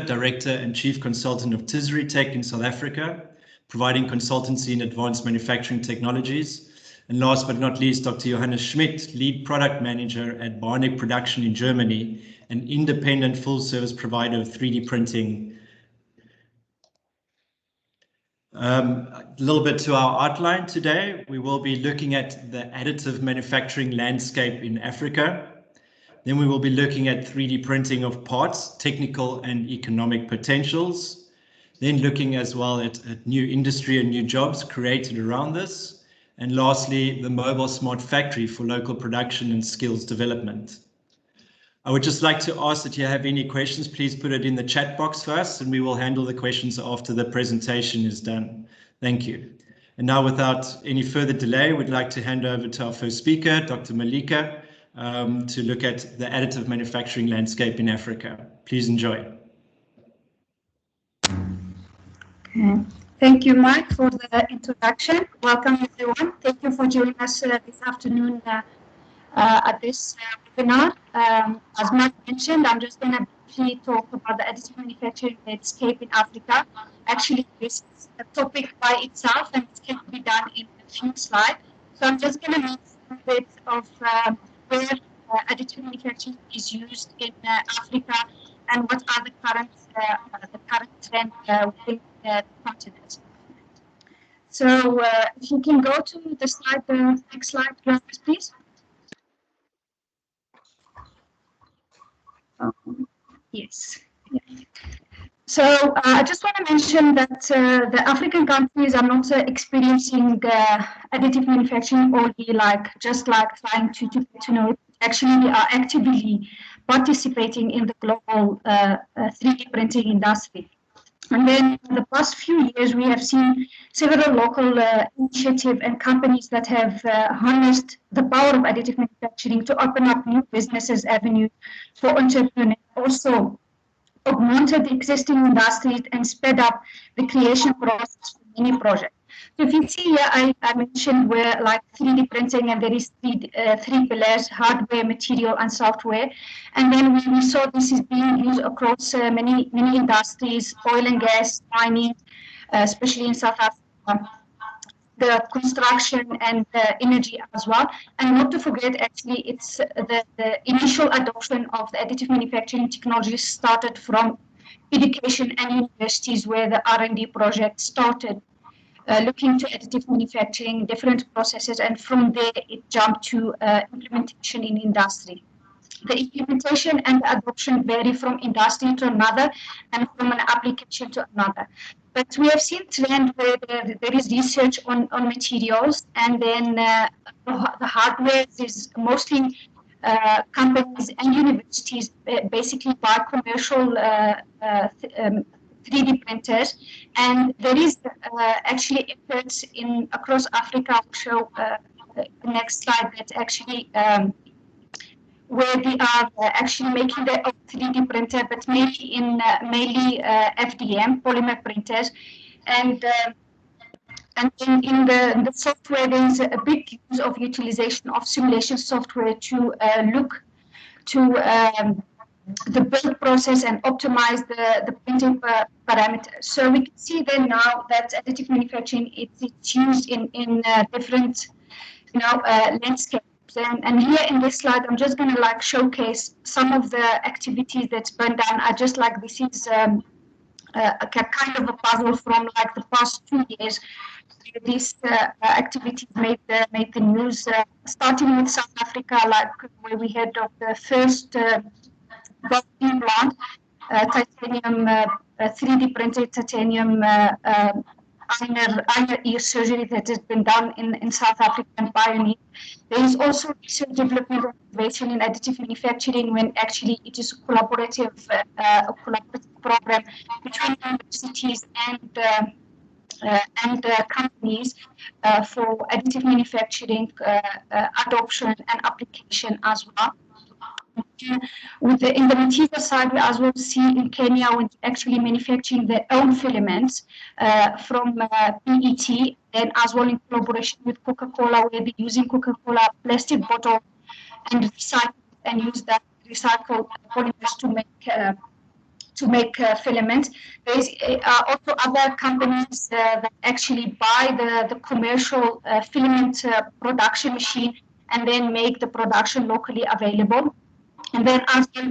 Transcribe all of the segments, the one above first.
Director and Chief Consultant of TiziriTech in South Africa, providing consultancy in advanced manufacturing technologies. And last but not least, Dr. Johannes Schmidt, Lead Product Manager at Bionic Production in Germany, an independent full-service provider of 3D printing. A little bit to our outline today. We will be looking at the additive manufacturing landscape in Africa. Then we will be looking at 3D printing of parts, technical and economic potentials. Then looking as well at new industry and new jobs created around this. And lastly, the mobile smart factory for local production and skills development. I would just like to ask that you have any questions, please put it in the chat box first, and we will handle the questions after the presentation is done. Thank you. And now, without any further delay, we'd like to hand over to our first speaker, Dr. Malika, to look at the additive manufacturing landscape in Africa. Please enjoy. Okay. Thank you, Mike, for the introduction. Welcome, everyone. Thank you for joining us this afternoon at this webinar. As Mike mentioned, I'm just going to briefly talk about the additive manufacturing landscape in Africa. Actually, this is a topic by itself, and it can be done in a few slides. So I'm just going to make a bit of where additive manufacturing is used in Africa and what are the current trends within the continent. So if you can go to the slide, the next slide, please. Yes. Yeah. So I just want to mention that the African countries are not experiencing additive manufacturing only just trying to know it. Actually, we are actively participating in the global 3D printing industry. And then in the past few years, we have seen several local initiatives and companies that have harnessed the power of additive manufacturing to open up new businesses avenues for entrepreneurs, also augmented the existing industries and sped up the creation process for many projects. So if you see here, I mentioned where like 3D printing, and there is three pillars: hardware, material, and software. And then we saw this is being used across many industries: oil and gas, mining, especially in South Africa, the construction and energy as well. And not to forget, actually, it's the initial adoption of the additive manufacturing technology started from education and universities, where the R&D project started. Looking to additive manufacturing, different processes, and from there it jumped to implementation in industry. The implementation and the adoption vary from industry to another and from an application to another. But we have seen trend where there is research on materials, and then the hardware is mostly companies and universities basically buy commercial 3D printers, and there is actually efforts across Africa. I'll show the next slide that actually where they are actually making their own 3D printer, but mainly FDM polymer printers, and in the software there is a big use of utilization of simulation software to look to the build process and optimize the printing parameters. So we can see then now that additive manufacturing it's used in different landscapes. And here in this slide, I'm just going to showcase some of the activities that's been done. I just this is a kind of a puzzle from the past 2 years. These activities made the news, starting with South Africa, where we had the first plant, titanium 3D printed titanium inner ear surgery that has been done in South Africa and Bionic. There is also research development innovation in additive manufacturing, when actually it is a collaborative program between universities and companies for additive manufacturing adoption and application as well. In the material side, we as well see in Kenya when actually manufacturing their own filaments from PET, and as well in collaboration with Coca-Cola, where they're using Coca-Cola plastic bottle and recycle and use that recycled polymers to make to make filament. There's also other companies that actually buy the commercial filament production machine and then make the production locally available. And then as well,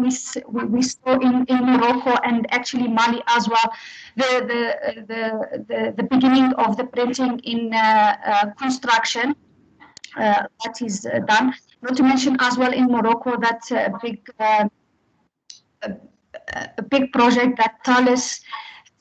we saw in Morocco and actually Mali as well, the beginning of the printing in construction that is done. Not to mention as well in Morocco that a big project that Thales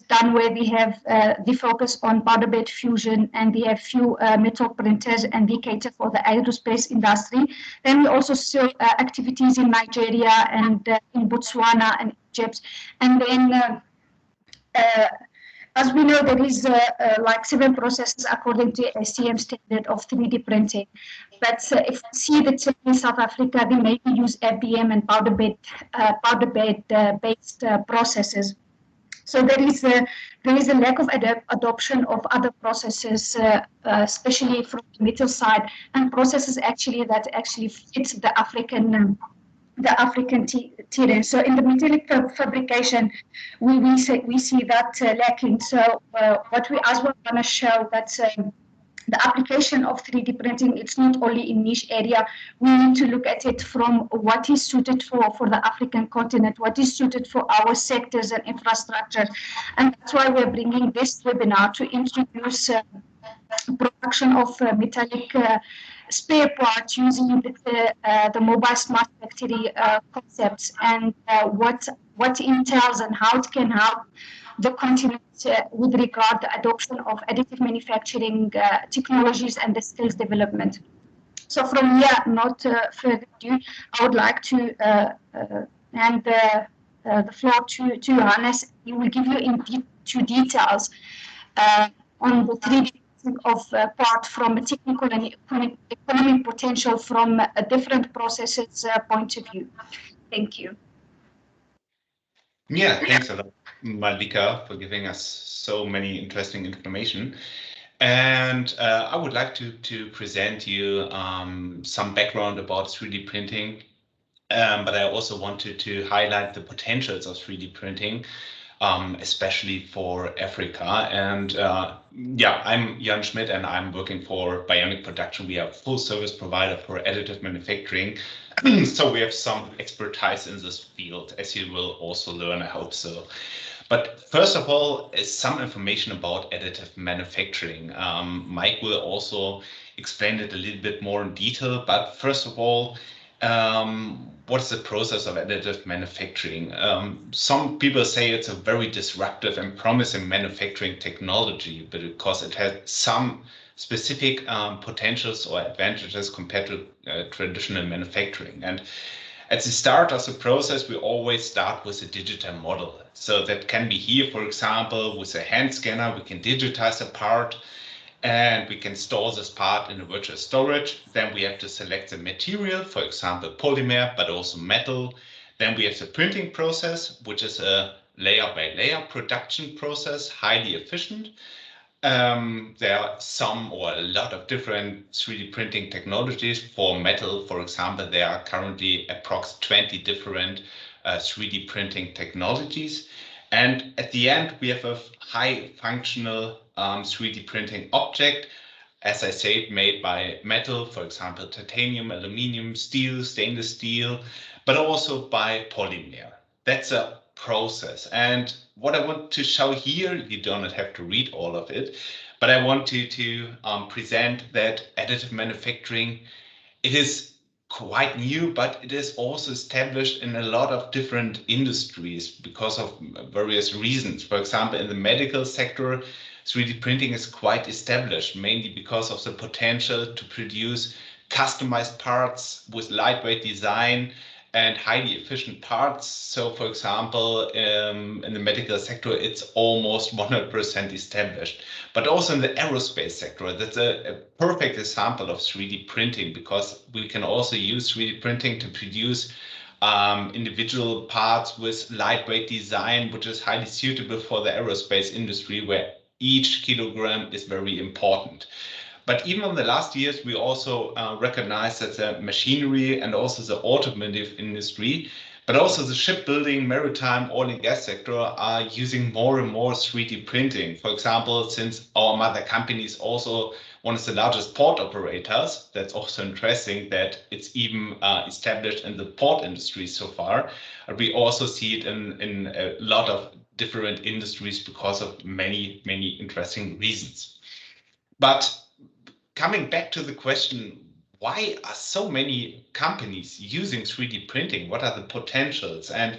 done where they have the focus on powder bed fusion, and they have few metal printers, and they cater for the aerospace industry. Then we also saw activities in Nigeria and in Botswana and Egypt. And then as we know, there is like 7 processes according to STM standard of 3D printing. But if we see that in South Africa, they maybe use FBM and powder bed based processes. So there is a lack of adoption of other processes, especially from the metal side, and processes actually that actually fit the African terrain. So in the metallic fabrication, we see that lacking. So what we as well want to show that the application of 3D printing, it's not only in niche area. We need to look at it from what is suited for the African continent, what is suited for our sectors and infrastructure. And that's why we're bringing this webinar to introduce production of metallic spare parts using the mobile smart factory concepts, and what entails and how it can help the continent with regard to the adoption of additive manufacturing technologies and the skills development. So from here, not further ado, I would like to hand the floor to Johannes. He will give you into details on the 3D of part from a technical and economic potential from a different processes point of view. Thank you. Yeah, thanks a lot, Malika, for giving us so many interesting information. And I would like to present you some background about 3D printing, but I also wanted to highlight the potentials of 3D printing, especially for Africa. And yeah, I'm Jan Schmidt and I'm working for Bionic Production. We are a full service provider for additive manufacturing. So we have some expertise in this field, as you will also learn, I hope so. But first of all, some information about additive manufacturing. Mike will also explain it a little bit more in detail, but first of all, what's the process of additive manufacturing? Some people say it's a very disruptive and promising manufacturing technology, but because it has some specific potentials or advantages compared to traditional manufacturing. And at the start of the process, we always start with a digital model. So that can be here, for example, with a hand scanner, we can digitize a part and we can store this part in a virtual storage. Then we have to select the material, for example, polymer, but also metal. Then we have the printing process, which is a layer by layer production process, highly efficient. There are some or a lot of different 3D printing technologies. For metal, for example, there are currently approximately 20 different 3D printing technologies. And at the end, we have a high functional 3D printing object, as I said, made by metal, for example, titanium, aluminum, steel, stainless steel, but also by polymer. That's a process. And what I want to show here, you don't have to read all of it, but I want to present that additive manufacturing, it is quite new, but it is also established in a lot of different industries because of various reasons. For example, in the medical sector, 3D printing is quite established, mainly because of the potential to produce customized parts with lightweight design and highly efficient parts. So, for example, in the medical sector, it's almost 100% established. But also in the aerospace sector, that's a perfect example of 3D printing, because we can also use 3D printing to produce individual parts with lightweight design, which is highly suitable for the aerospace industry, where each kilogram is very important. But even in the last years, we also recognize that the machinery and also the automotive industry But also the shipbuilding, maritime, oil and gas sector are using more and more 3D printing. For example, since our mother company is also one of the largest port operators, that's also interesting that it's even established in the port industry so far. We also see it in a lot of different industries because of many, many interesting reasons. But coming back to the question, why are so many companies using 3D printing? What are the potentials? And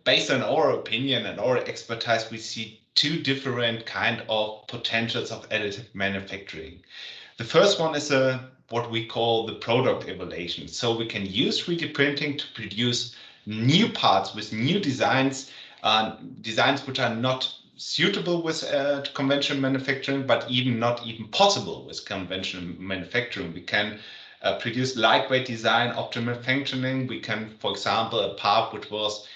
based on our opinion and our expertise, we see two different kind of potentials of additive manufacturing. The first one is what we call the product evaluation. So we can use 3D printing to produce new parts with new designs, designs which are not suitable with conventional manufacturing, but not even possible with conventional manufacturing. We can produce lightweight design, optimal functioning. We can, for example, a part which was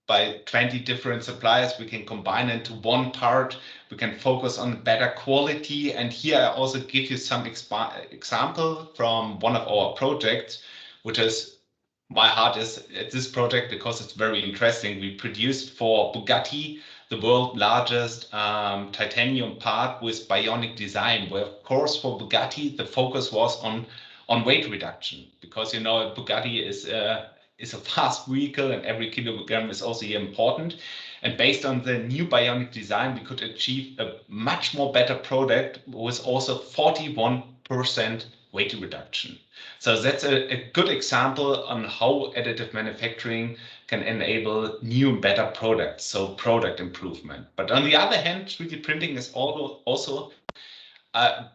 by 20 different suppliers, we can combine into one part. We can focus on better quality. And here I also give you some example from one of our projects, which is my heart is at this project because it's very interesting. We produced for Bugatti the world's largest titanium part with bionic design, where of course for Bugatti the focus was on weight reduction, because you know Bugatti is a fast vehicle and every kilogram is also important. And based on the new bionic design, we could achieve a much more better product with also 41% weight reduction. So that's a good example on how additive manufacturing can enable new and better products, so product improvement. But on the other hand, 3D printing is also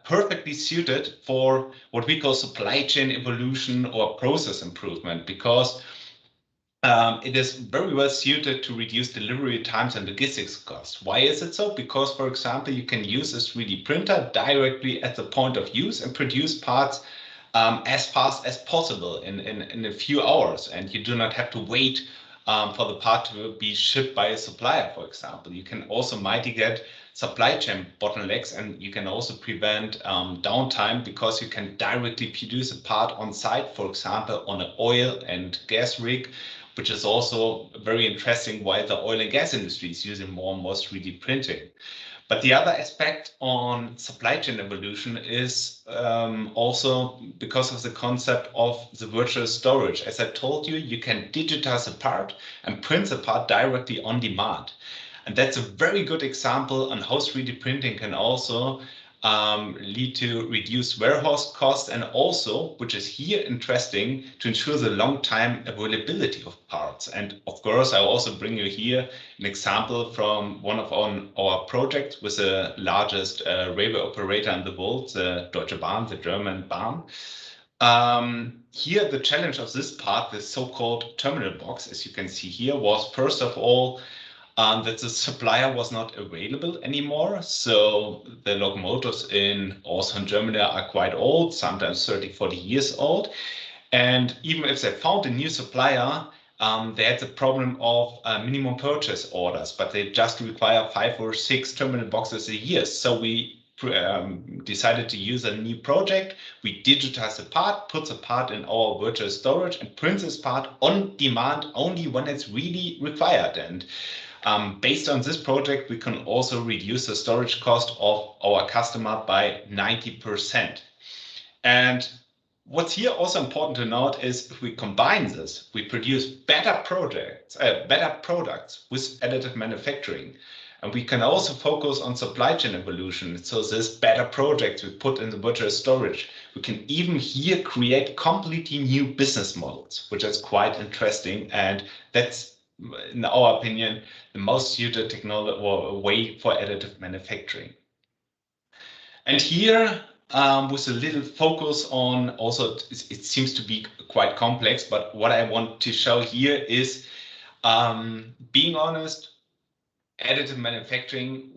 perfectly suited for what we call supply chain evolution or process improvement, because it is very well suited to reduce delivery times and logistics costs. Why is it so? Because, for example, you can use a 3D printer directly at the point of use and produce parts as fast as possible in a few hours, and you do not have to wait for the part to be shipped by a supplier, for example. You can also mitigate supply chain bottlenecks, and you can also prevent downtime, because you can directly produce a part on site, for example, on an oil and gas rig, which is also very interesting why the oil and gas industry is using more and more 3D printing. But the other aspect on supply chain evolution is also because of the concept of the virtual storage. As I told you, you can digitize a part and print a part directly on demand. And that's a very good example on how 3D printing can also lead to reduced warehouse costs, and also, which is here interesting, to ensure the long-time availability of parts. And of course, I also bring you here an example from one of our projects with the largest railway operator in the world, the Deutsche Bahn, the German Bahn. Here, the challenge of this part, the so-called terminal box, as you can see here, was first of all that the supplier was not available anymore. So the locomotives also in Germany are quite old, sometimes 30, 40 years old. And even if they found a new supplier, they had the problem of minimum purchase orders, but they just require 5 or 6 terminal boxes a year. So we decided to use a new project. We digitize the part, put the part in our virtual storage, and print this part on demand only when it's really required. And based on this project, we can also reduce the storage cost of our customer by 90%. And what's here also important to note is if we combine this, we produce better products with additive manufacturing. And we can also focus on supply chain evolution. So this better projects we put in the virtual storage, we can even here create completely new business models, which is quite interesting. And that's, in our opinion, the most suited technology or way for additive manufacturing. And here, with a little focus on also, it seems to be quite complex, but what I want to show here is, being honest, additive manufacturing,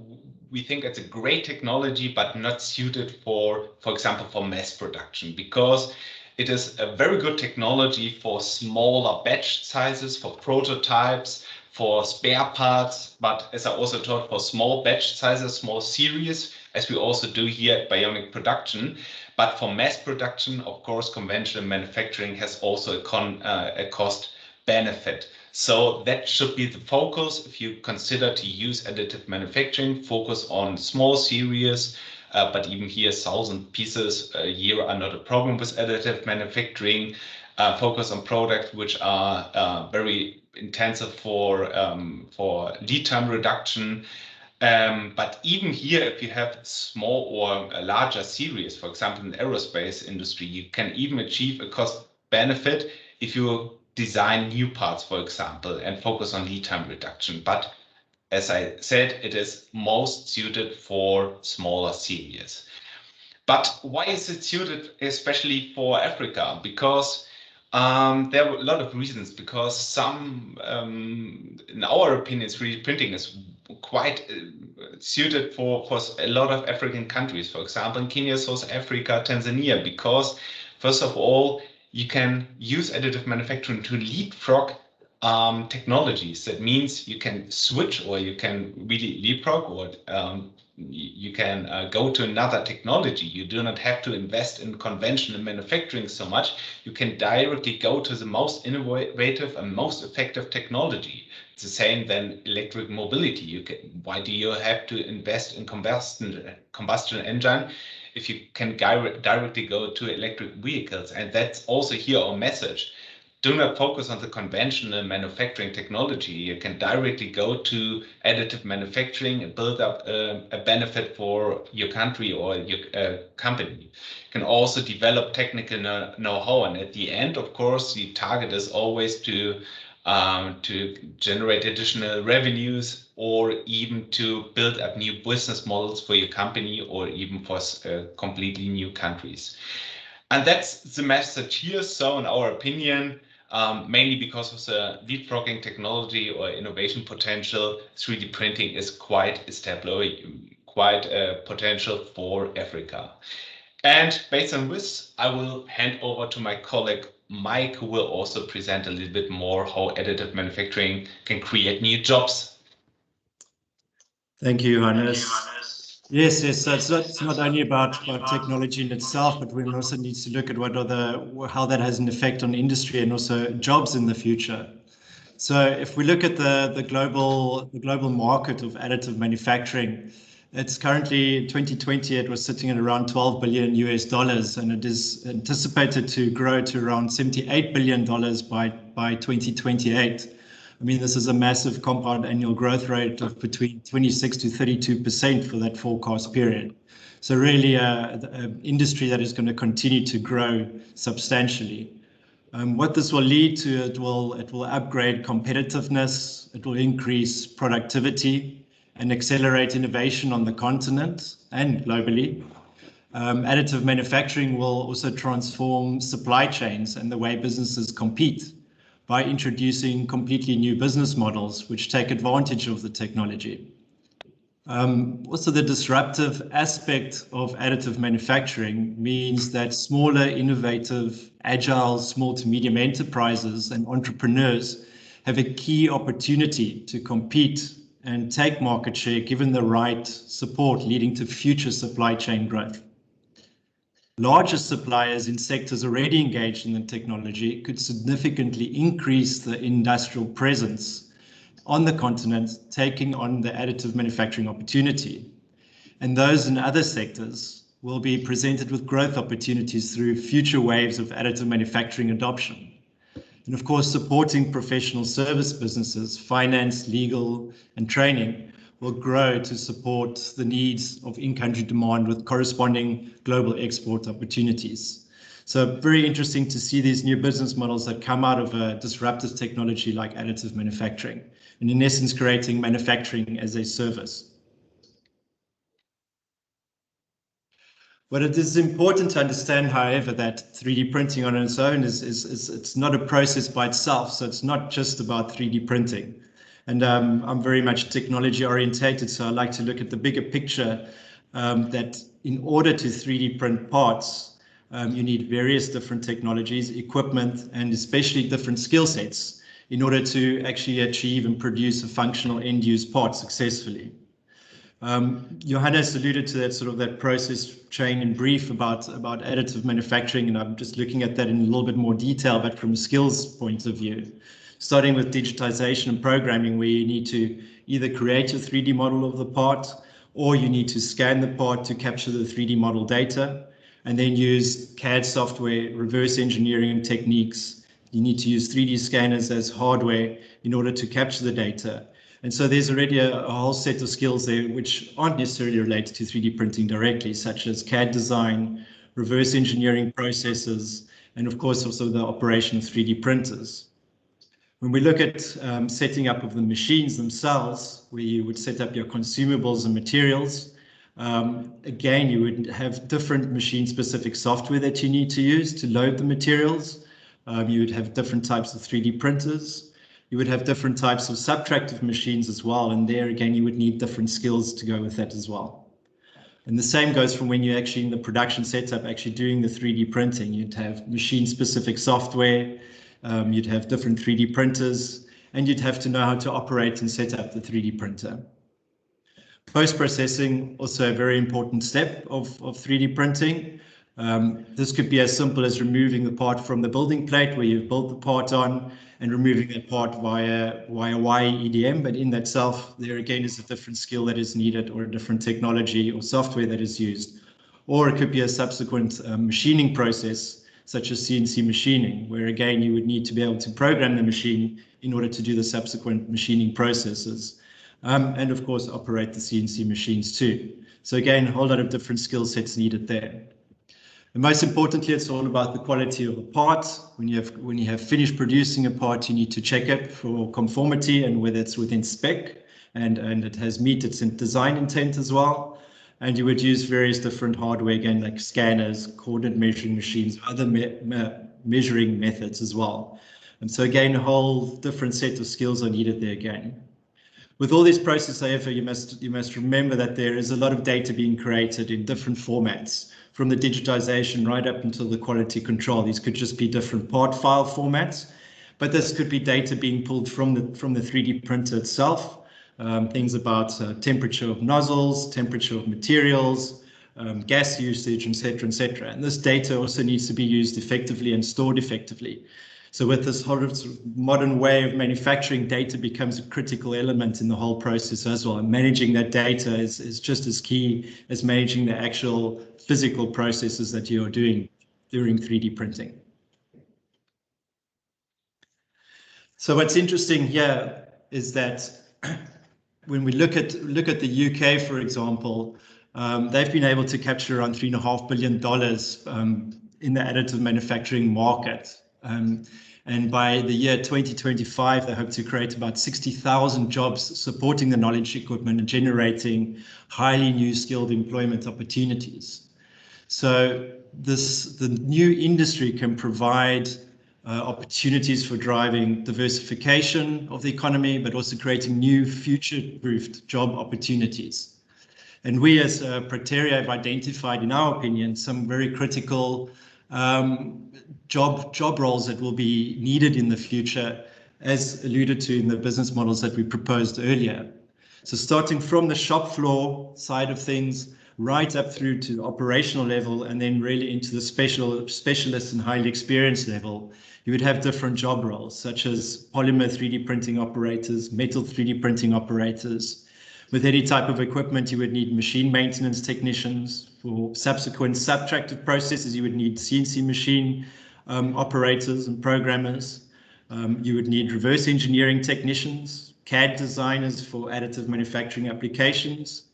we think it's a great technology, but not suited for example, for mass production, because it is a very good technology for smaller batch sizes, for prototypes, for spare parts, but as I also taught, for small batch sizes, small series, as we also do here at Bionic Production. But for mass production, of course, conventional manufacturing has also a cost benefit. So that should be the focus. If you consider to use additive manufacturing, focus on small series, but even here 1,000 pieces a year are not a problem with additive manufacturing. Focus on products which are very intensive for lead time reduction. But even here, if you have small or a larger series, for example, in the aerospace industry, you can even achieve a cost benefit if you design new parts, for example, and focus on lead time reduction. But as I said, it is most suited for smaller series. But why is it suited especially for Africa? Because there are a lot of reasons. Because some, in our opinion, 3D printing is quite suited for a lot of African countries. For example, in Kenya, South Africa, Tanzania, because first of all, you can use additive manufacturing to leapfrog technologies. That means you can switch, or you can really leapfrog, or you can go to another technology. You do not have to invest in conventional manufacturing so much. You can directly go to the most innovative and most effective technology. It's the same than electric mobility. Why do you have to invest in combustion engine if you can directly go to electric vehicles? And that's also here our message. Do not focus on the conventional manufacturing technology. You can directly go to additive manufacturing and build up a benefit for your country or your company. You can also develop technical know-how, and at the end, of course, the target is always to generate additional revenues, or even to build up new business models for your company, or even for completely new countries. And that's the message here. So in our opinion, mainly because of the leapfrogging technology or innovation potential, 3D printing is quite established, quite potential for Africa. And based on this, I will hand over to my colleague Mike, who will also present a little bit more how additive manufacturing can create new jobs. Thank you, Hannes. Yes, so it's not only about technology in itself, but we also need to look at how that has an effect on industry and also jobs in the future. So if we look at the global market of additive manufacturing, it's currently 2020, it was sitting at around $12 billion US, and it is anticipated to grow to around $78 billion by 2028. I mean, this is a massive compound annual growth rate of between 26 to 32% for that forecast period. So really an industry that is going to continue to grow substantially. What this will lead to, it will upgrade competitiveness, it will increase productivity and accelerate innovation on the continent and globally. Additive manufacturing will also transform supply chains and the way businesses compete by introducing completely new business models which take advantage of the technology. Also, the disruptive aspect of additive manufacturing means that smaller, innovative, agile, small to medium enterprises and entrepreneurs have a key opportunity to compete and take market share given the right support leading to future supply chain growth. Larger suppliers in sectors already engaged in the technology could significantly increase the industrial presence on the continent, taking on the additive manufacturing opportunity. And those in other sectors will be presented with growth opportunities through future waves of additive manufacturing adoption. And of course, supporting professional service businesses, finance, legal, and training will grow to support the needs of in-country demand with corresponding global export opportunities. So very interesting to see these new business models that come out of a disruptive technology like additive manufacturing, and in essence, creating manufacturing as a service. But it is important to understand, however, that 3D printing on its own it's not a process by itself. So it's not just about 3D printing. And I'm very much technology orientated, so I like to look at the bigger picture, that in order to 3D print parts, you need various different technologies, equipment, and especially different skill sets in order to actually achieve and produce a functional end-use part successfully. Johannes alluded to that sort of that process chain in brief about additive manufacturing, and I'm just looking at that in a little bit more detail, but from a skills point of view. Starting with digitization and programming, where you need to either create a 3D model of the part, or you need to scan the part to capture the 3D model data, and then use CAD software, reverse engineering techniques. You need to use 3D scanners as hardware in order to capture the data. And so there's already a whole set of skills there which aren't necessarily related to 3D printing directly, such as CAD design, reverse engineering processes, and of course also the operation of 3D printers. When we look at setting up of the machines themselves, where you would set up your consumables and materials, again, you would have different machine-specific software that you need to use to load the materials. You would have different types of 3D printers. You would have different types of subtractive machines as well, and there again you would need different skills to go with that as well. And the same goes from when you're actually in the production setup, actually doing the 3D printing. You'd have machine-specific software, you'd have different 3D printers, and you'd have to know how to operate and set up the 3D printer. Post-processing, also a very important step of 3D printing. This could be as simple as removing the part from the building plate where you've built the part on, and removing that part via YEDM, but in that itself, there again is a different skill that is needed, or a different technology or software that is used. Or it could be a subsequent machining process, such as CNC machining, where again you would need to be able to program the machine in order to do the subsequent machining processes. And of course operate the CNC machines too. So again, a whole lot of different skill sets needed there. And most importantly, it's all about the quality of the part. When you have finished producing a part, you need to check it for conformity and whether it's within spec and it has met its design intent as well. And you would use various different hardware, again, like scanners, coordinate measuring machines, other measuring methods as well. And so again, a whole different set of skills are needed there again. With all this process, however, you must remember that there is a lot of data being created in different formats, from the digitization right up until the quality control. These could just be different part file formats, but this could be data being pulled from the 3D printer itself. Things about temperature of nozzles, temperature of materials, gas usage, etc., etc. And this data also needs to be used effectively and stored effectively. So with this whole sort of modern way of manufacturing, data becomes a critical element in the whole process as well. And managing that data is just as key as managing the actual physical processes that you're doing during 3D printing. So what's interesting here is that when we look at the UK, for example, they've been able to capture around $3.5 billion in the additive manufacturing market. And by the year 2025, they hope to create about 60,000 jobs supporting the knowledge equipment and generating highly new skilled employment opportunities. So the new industry can provide opportunities for driving diversification of the economy, but also creating new future-proofed job opportunities. And we as Proteria have identified, in our opinion, some very critical job roles that will be needed in the future, as alluded to in the business models that we proposed earlier. So starting from the shop floor side of things, right up through to the operational level, and then really into the specialist and highly experienced level, you would have different job roles, such as polymer 3D printing operators, metal 3D printing operators. With any type of equipment, you would need machine maintenance technicians. For subsequent subtractive processes, you would need CNC machine operators and programmers. You would need reverse engineering technicians, CAD designers for additive manufacturing applications,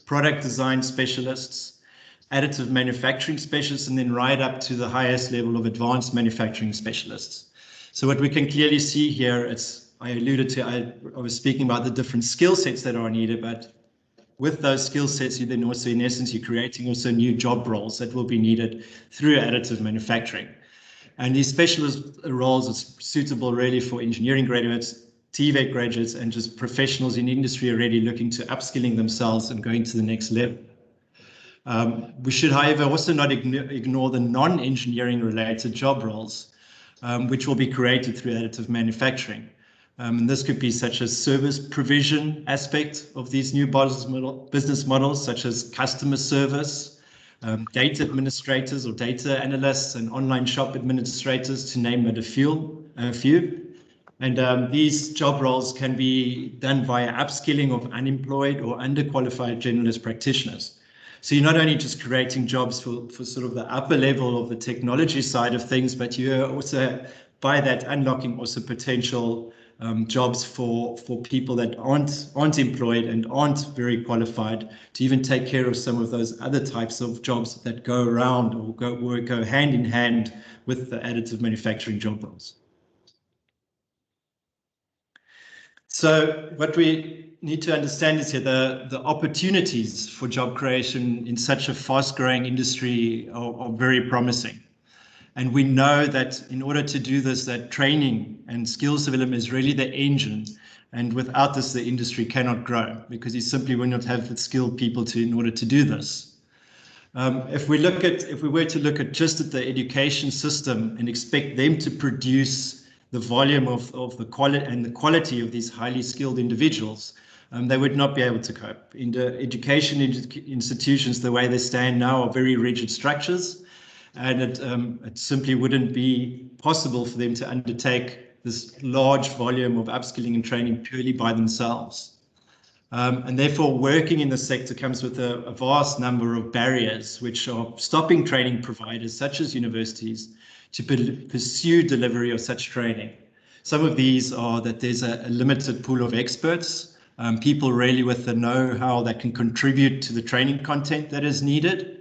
product design specialists, additive manufacturing specialists, and then right up to the highest level of advanced manufacturing specialists. So what we can clearly see here, I alluded to, I was speaking about the different skill sets that are needed, but with those skill sets, you then also, in essence, you're creating also new job roles that will be needed through additive manufacturing. And these specialist roles are suitable really for engineering graduates, TVET graduates, and just professionals in industry already looking to upskilling themselves and going to the next level. We should, however, also not ignore the non-engineering related job roles, which will be created through additive manufacturing. And this could be such as service provision aspect of these new business models, such as customer service, data administrators or data analysts, and online shop administrators, to name but a few. And these job roles can be done via upskilling of unemployed or underqualified generalist practitioners. So you're not only just creating jobs for sort of the upper level of the technology side of things, but you're also, by that, unlocking also potential jobs for people that aren't employed and aren't very qualified, to even take care of some of those other types of jobs that go around or go hand in hand with the additive manufacturing job roles. So what we need to understand is here the opportunities for job creation in such a fast-growing industry are very promising. And we know that in order to do this, that training and skills development is really the engine. And without this, the industry cannot grow, because you simply will not have the skilled people in order to do this. If we were to look at just at the education system and expect them to produce the volume of the quality and the quality of these highly skilled individuals, they would not be able to cope. In the education institutions, the way they stand now, are very rigid structures, and it simply wouldn't be possible for them to undertake this large volume of upskilling and training purely by themselves. And therefore, working in the sector comes with a vast number of barriers, which are stopping training providers such as universities to pursue delivery of such training. Some of these are that there's a limited pool of experts, people really with the know-how that can contribute to the training content that is needed,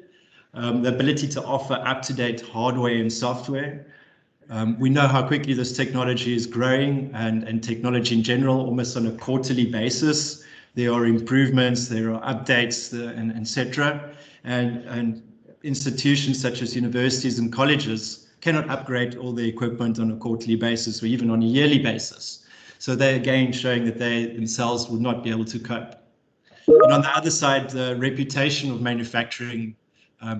the ability to offer up-to-date hardware and software. We know how quickly this technology is growing, and technology in general, almost on a quarterly basis. There are improvements, there are updates, and etc. And institutions such as universities and colleges cannot upgrade all the equipment on a quarterly basis or even on a yearly basis. So they're again showing that they themselves will not be able to cope. And on the other side, the reputation of manufacturing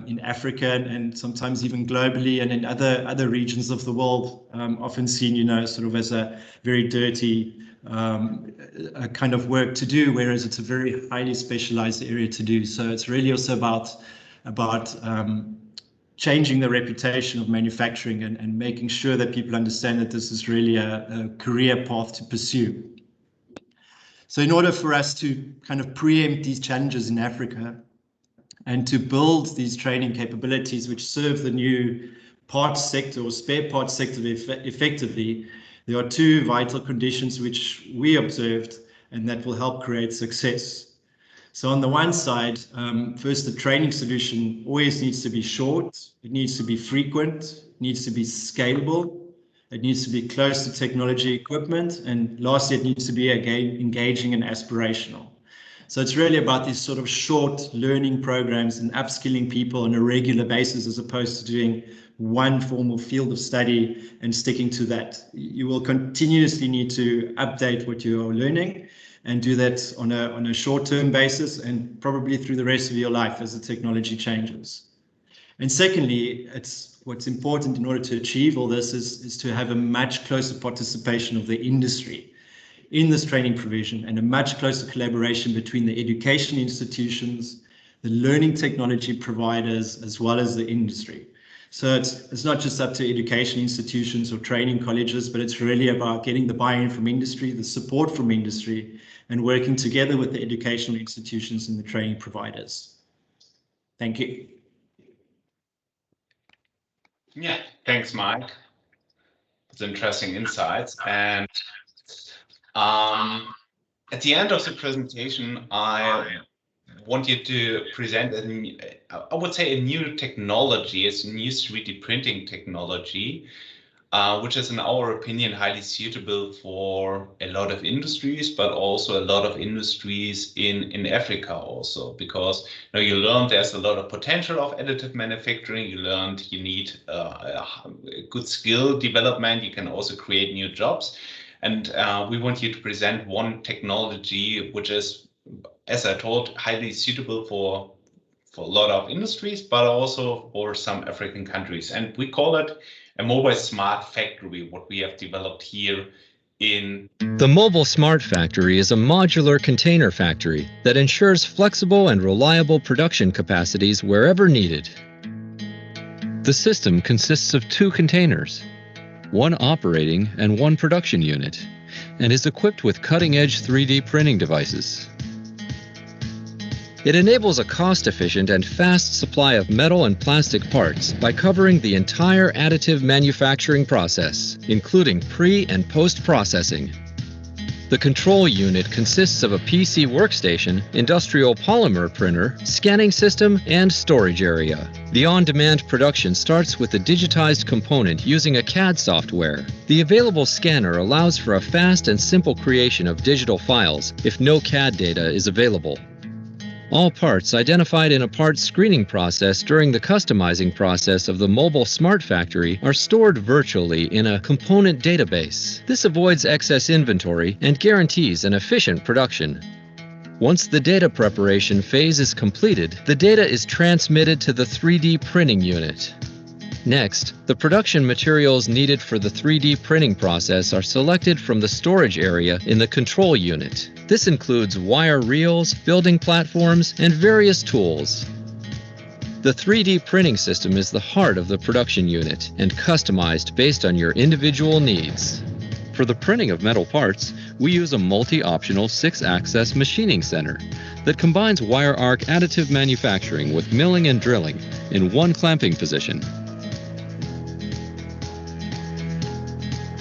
in Africa and sometimes even globally and in other regions of the world, often seen, sort of as a very dirty kind of work to do, whereas it's a very highly specialized area to do. So it's really also about changing the reputation of manufacturing and making sure that people understand that this is really a career path to pursue. So in order for us to kind of preempt these challenges in Africa and to build these training capabilities which serve the new parts sector or spare parts sector effectively, there are two vital conditions which we observed and that will help create success. So on the one side, first, the training solution always needs to be short, it needs to be frequent, it needs to be scalable, it needs to be close to technology equipment, and lastly, it needs to be, again, engaging and aspirational. So it's really about these sort of short learning programs and upskilling people on a regular basis, as opposed to doing one formal field of study and sticking to that. You will continuously need to update what you are learning and do that on a short-term basis and probably through the rest of your life as the technology changes. And secondly, what's important in order to achieve all this is to have a much closer participation of the industry in this training provision and a much closer collaboration between the education institutions, the learning technology providers, as well as the industry. So it's not just up to education institutions or training colleges, but it's really about getting the buy-in from industry, the support from industry, and working together with the educational institutions and the training providers. Thank you. Yeah, thanks, Mike. It's interesting insights. And at the end of the presentation, I want you to present, I would say, a new technology. It's a new 3D printing technology, which is, in our opinion, highly suitable for a lot of industries, but also a lot of industries in Africa also, because you learned there's a lot of potential of additive manufacturing. You learned you need a good skill development. You can also create new jobs. And we want you to present one technology which is, as I told, highly suitable for a lot of industries, but also for some African countries. And we call it a mobile smart factory, what we have developed here The mobile smart factory is a modular container factory that ensures flexible and reliable production capacities wherever needed. The system consists of 2 containers, one operating and one production unit, and is equipped with cutting-edge 3D printing devices. It enables a cost-efficient and fast supply of metal and plastic parts by covering the entire additive manufacturing process, including pre- and post-processing. The control unit consists of a PC workstation, industrial polymer printer, scanning system, and storage area. The on-demand production starts with the digitized component using a CAD software. The available scanner allows for a fast and simple creation of digital files if no CAD data is available. All parts identified in a part screening process during the customizing process of the mobile smart factory are stored virtually in a component database. This avoids excess inventory and guarantees an efficient production. Once the data preparation phase is completed, the data is transmitted to the 3D printing unit. Next, the production materials needed for the 3D printing process are selected from the storage area in the control unit. This includes wire reels, building platforms, and various tools. The 3D printing system is the heart of the production unit and customized based on your individual needs. For the printing of metal parts, we use a multi-optional 6-axis machining center that combines wire arc additive manufacturing with milling and drilling in one clamping position.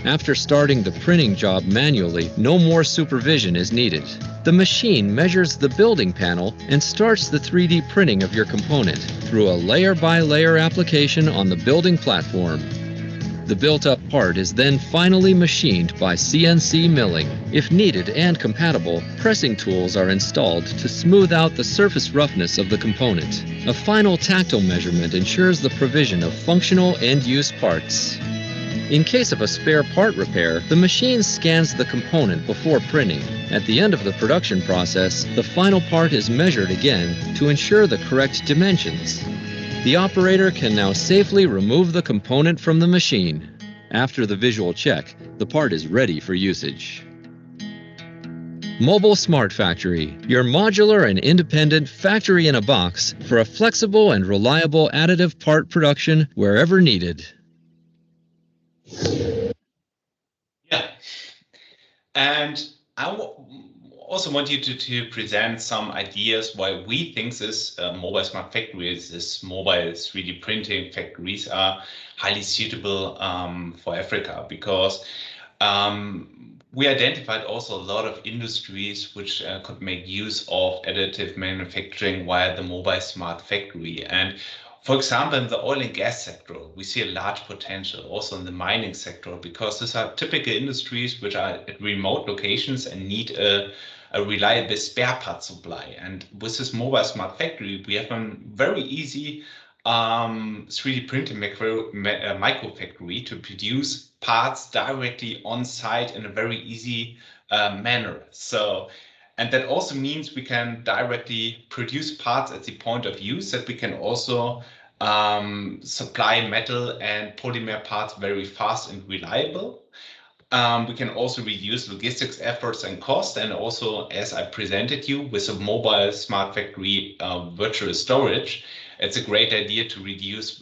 After starting the printing job manually, no more supervision is needed. The machine measures the building panel and starts the 3D printing of your component through a layer-by-layer application on the building platform. The built-up part is then finally machined by CNC milling. If needed and compatible, pressing tools are installed to smooth out the surface roughness of the component. A final tactile measurement ensures the provision of functional end-use parts. In case of a spare part repair, the machine scans the component before printing. At the end of the production process, the final part is measured again to ensure the correct dimensions. The operator can now safely remove the component from the machine. After the visual check, the part is ready for usage. Mobile Smart Factory, your modular and independent factory in a box for a flexible and reliable additive part production wherever needed. Yeah, and I also want you to present some ideas why we think this mobile smart factories, this mobile 3D printing factories are highly suitable for Africa, because we identified also a lot of industries which could make use of additive manufacturing via the mobile smart factory. And for example, in the oil and gas sector, we see a large potential also in the mining sector, because these are typical industries which are at remote locations and need a reliable spare part supply. And with this mobile smart factory, we have a very easy 3D printing micro factory to produce parts directly on site in a very easy manner. And that also means we can directly produce parts at the point of use, that we can also supply metal and polymer parts very fast and reliable. We can also reduce logistics efforts and cost. And also, as I presented you, with a mobile smart factory virtual storage, it's a great idea to reduce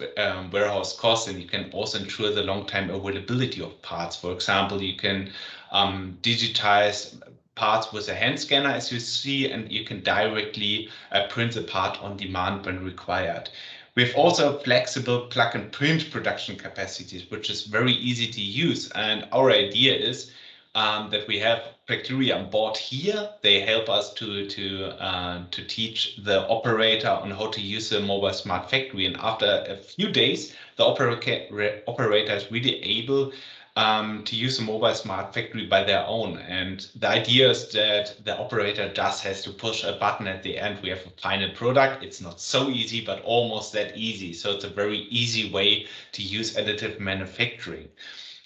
warehouse costs, and you can also ensure the long-term availability of parts. For example, you can digitize parts with a hand scanner, as you see, and you can directly print the part on demand when required. We have also flexible plug and print production capacities, which is very easy to use. And our idea is that we have bacteria on board here. They help us to teach the operator on how to use the mobile smart factory. And after a few days, the operator is really able to use a mobile smart factory by their own. And the idea is that the operator just has to push a button at the end. We have a final product. It's not so easy, but almost that easy. So it's a very easy way to use additive manufacturing.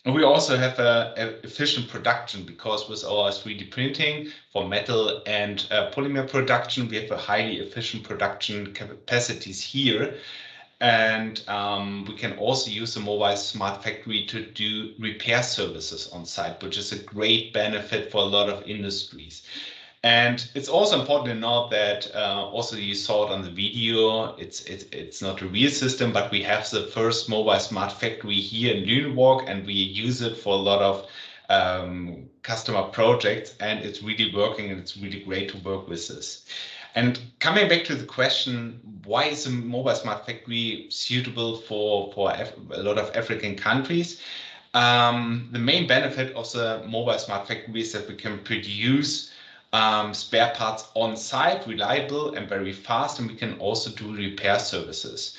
And we also have an efficient production, because with our 3D printing for metal and polymer production, we have a highly efficient production capacities here. And we can also use the mobile smart factory to do repair services on site, which is a great benefit for a lot of industries. And it's also important to note that also you saw it on the video, it's not a real system, but we have the first mobile smart factory here in Lüneburg, and we use it for a lot of customer projects, and it's really working, and it's really great to work with this. And coming back to the question, why is a mobile smart factory suitable for a lot of African countries? The main benefit of the mobile smart factory is that we can produce spare parts on site, reliable and very fast, and we can also do repair services.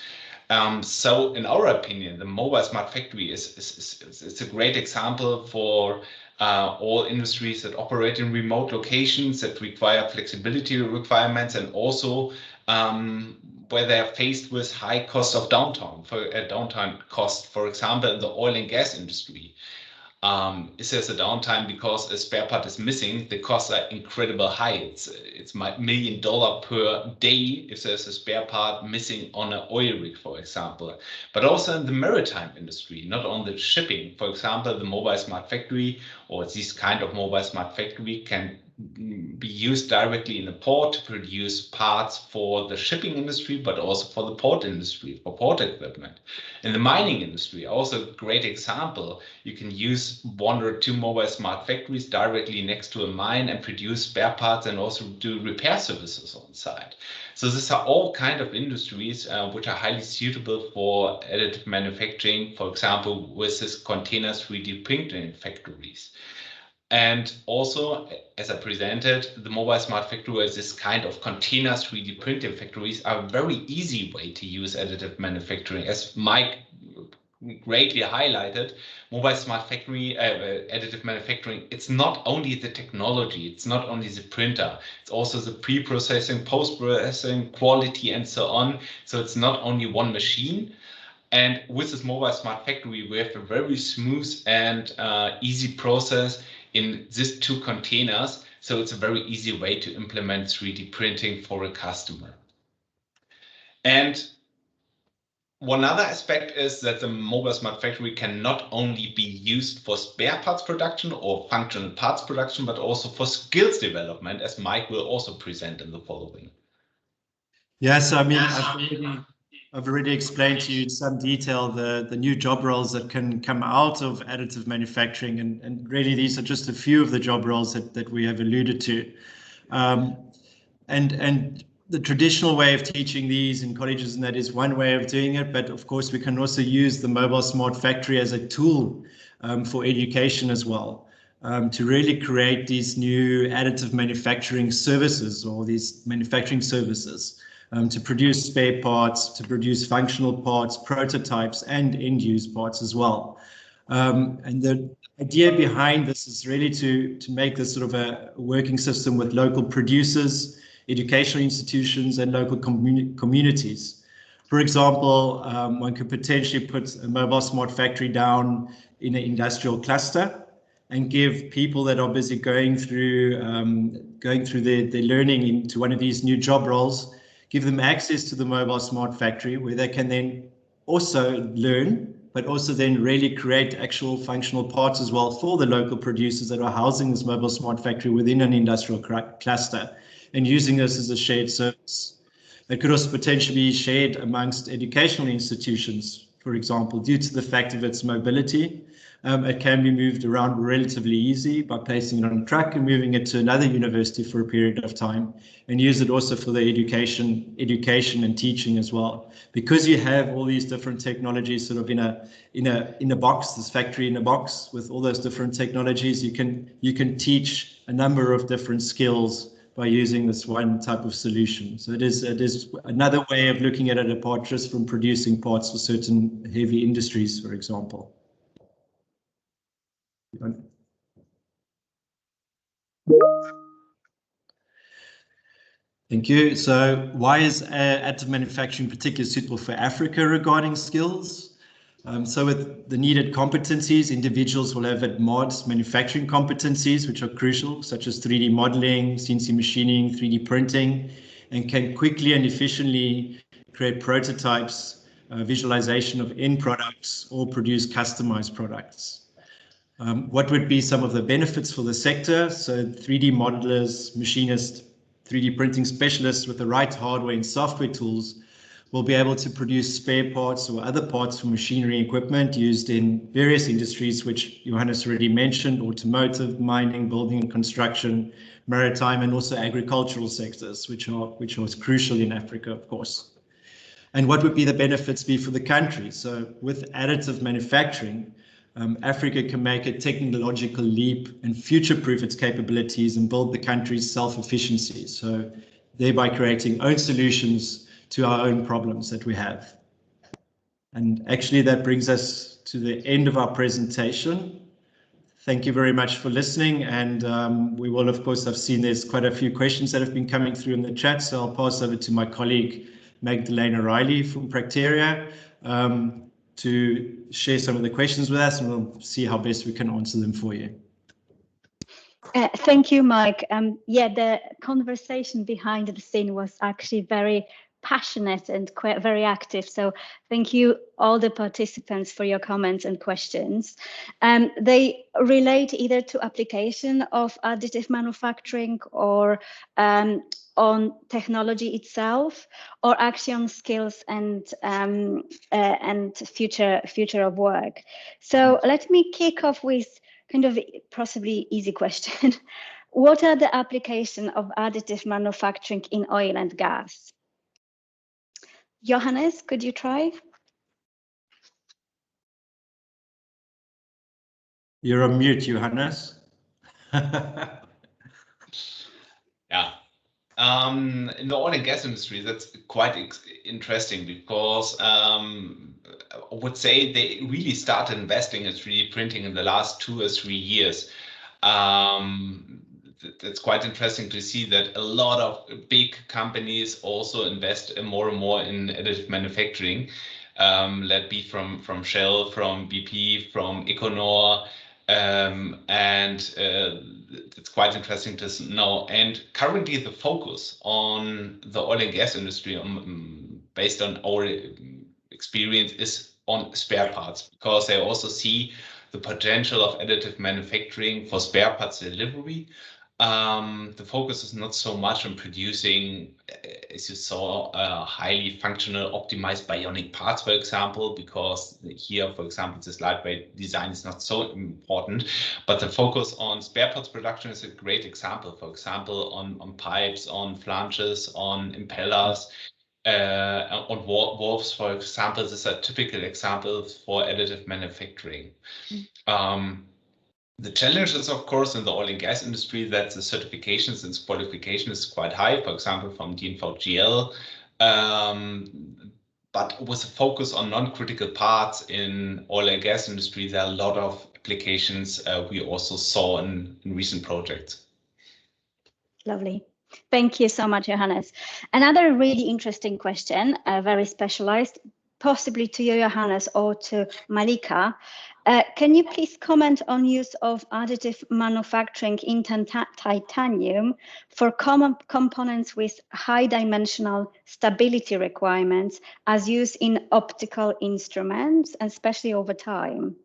So in our opinion, the mobile smart factory is a great example for all industries that operate in remote locations that require flexibility requirements, and also where they are faced with high cost of downtime cost, for example, in the oil and gas industry. If there's a downtime because a spare part is missing, the costs are incredibly high. It's $1 million per day if there's a spare part missing on an oil rig, for example. But also in the maritime industry, not on the shipping. For example, the mobile smart factory, or this kind of mobile smart factory, can be used directly in the port to produce parts for the shipping industry, but also for the port industry, for port equipment. In the mining industry, also a great example, you can use 1 or 2 mobile smart factories directly next to a mine and produce spare parts and also do repair services on site. So these are all kind of industries which are highly suitable for additive manufacturing, for example, with this container 3D printing factories. And also, as I presented, the mobile smart factory as this kind of container 3D printing factories are a very easy way to use additive manufacturing. As Mike greatly highlighted, mobile smart factory, additive manufacturing, it's not only the technology, it's not only the printer, it's also the pre-processing, post-processing, quality, and so on. So it's not only one machine. And with this mobile smart factory, we have a very smooth and easy process in these 2 containers. So it's a very easy way to implement 3D printing for a customer. And one other aspect is that the mobile smart factory can not only be used for spare parts production or functional parts production, but also for skills development, as Mike will also present in the following. Yes, I mean, I've already explained to you in some detail the new job roles that can come out of additive manufacturing, and really these are just a few of the job roles that we have alluded to. And the traditional way of teaching these in colleges, and that is one way of doing it, but of course we can also use the mobile smart factory as a tool for education as well, to really create these new additive manufacturing services, or these manufacturing services. To produce spare parts, to produce functional parts, prototypes, and end-use parts as well. And the idea behind this is really to make this sort of a working system with local producers, educational institutions, and local communities. For example, one could potentially put a mobile smart factory down in an industrial cluster and give people that are busy going through their learning into one of these new job roles, give them access to the mobile smart factory where they can then also learn, but also then really create actual functional parts as well for the local producers that are housing this mobile smart factory within an industrial cluster, and using this as a shared service. It could also potentially be shared amongst educational institutions, for example, due to the fact of its mobility. It can be moved around relatively easy by placing it on a truck and moving it to another university for a period of time, and use it also for the education and teaching as well. Because you have all these different technologies sort of in a box, this factory in a box with all those different technologies, you can teach a number of different skills by using this one type of solution. So it is another way of looking at it apart just from producing parts for certain heavy industries, for example. Thank you. So why is additive manufacturing particularly suitable for Africa regarding skills? So with the needed competencies, individuals will have advanced manufacturing competencies, which are crucial, such as 3D modeling, CNC machining, 3D printing, and can quickly and efficiently create prototypes visualization of end products, or produce customized products. What would be some of the benefits for the sector? So 3D modelers, machinists, 3D printing specialists with the right hardware and software tools will be able to produce spare parts or other parts for machinery and equipment used in various industries, which Johannes already mentioned: automotive, mining, building and construction, maritime, and also agricultural sectors, which are crucial in Africa, of course. And what would be the benefits be for the country? So with additive manufacturing, Africa can make a technological leap and future-proof its capabilities and build the country's self-efficiency, so thereby creating own solutions to our own problems that we have. And actually that brings us to the end of our presentation. Thank you very much for listening, and we will, of course, I've seen there's quite a few questions that have been coming through in the chat, so I'll pass over to my colleague Magdalena Riley from Practeria to share some of the questions with us, and we'll see how best we can answer them for you. Thank you, Mike. Yeah, the conversation behind the scene was actually very passionate and very active. So thank you all the participants for your comments and questions. They relate either to application of additive manufacturing or on technology itself, or actually on skills and future of work. So let me kick off with kind of possibly easy question. What are the applications of additive manufacturing in oil and gas? Johannes, could you try? You're on mute, Johannes. Yeah. In the oil and gas industry, that's quite interesting because I would say they really started investing in 3D printing in the last 2 or 3 years. It's quite interesting to see that a lot of big companies also invest more and more in additive manufacturing. Let be from Shell, from BP, from Equinor, and it's quite interesting to know. And currently the focus on the oil and gas industry, based on our experience, is on spare parts, because they also see the potential of additive manufacturing for spare parts delivery. The focus is not so much on producing, as you saw, highly functional, optimized bionic parts, for example, because here, for example, this lightweight design is not so important. But the focus on spare parts production is a great example. For example, on pipes, on flanges, on impellers, on valves, for example. These are typical examples for additive manufacturing. The challenge is, of course, in the oil and gas industry that the certifications and qualification is quite high, for example, from DNVGL. But with a focus on non-critical parts in oil and gas industry, there are a lot of applications we also saw in recent projects. Lovely. Thank you so much, Johannes. Another really interesting question, very specialized, possibly to you, Johannes, or to Malika. Can you please comment on use of additive manufacturing in titanium for common components with high dimensional stability requirements as used in optical instruments, especially over time?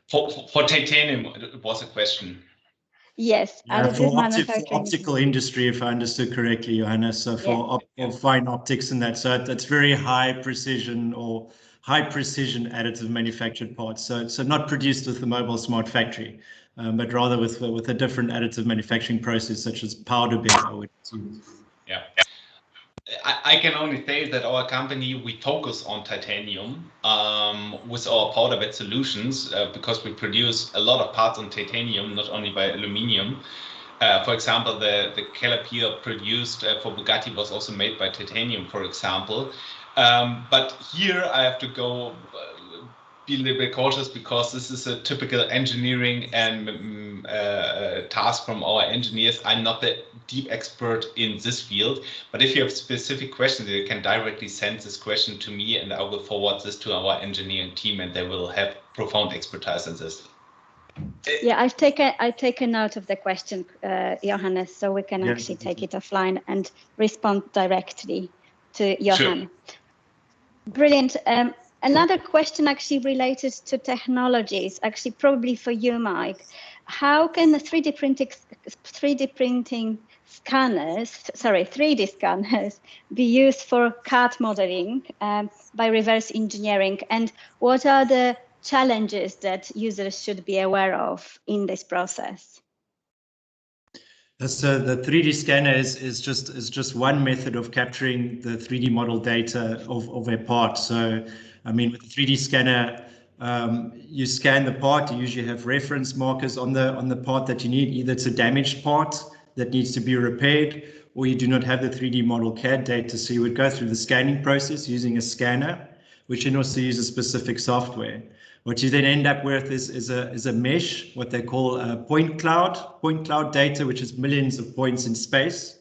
For titanium, it was a question. Yes, for optical industry, if I understood correctly, Johannes. So for fine optics and that, so that's very high precision or high precision additive manufactured parts. So not produced with the mobile smart factory, but rather with a different additive manufacturing process, such as powder bed. Yeah. I can only say that our company, we focus on titanium with our powder bed solutions because we produce a lot of parts on titanium, not only by aluminium. For example, the caliper produced for Bugatti was also made by titanium, for example. But here I have to go be a little bit cautious because this is a typical engineering and task from our engineers. I'm not the deep expert in this field, but if you have specific questions, you can directly send this question to me and I will forward this to our engineering team and they will have profound expertise in this. Yeah, I've taken note of the question, Johannes, so we can actually take it offline and respond directly to Johan. Sure. Brilliant. Another question actually related to technologies, actually probably for you, Mike. How can the 3D scanners be used for CAD modeling by reverse engineering, and what are the challenges that users should be aware of in this process? So the 3D scanner is just one method of capturing the 3D model data of a part. So, I mean, with the 3D scanner, you scan the part. You usually have reference markers on the part that you need. Either it's a damaged part that needs to be repaired, or you do not have the 3D model CAD data. So you would go through the scanning process using a scanner, which then also uses specific software. What you then end up with is a mesh, what they call a point cloud data, which is millions of points in space.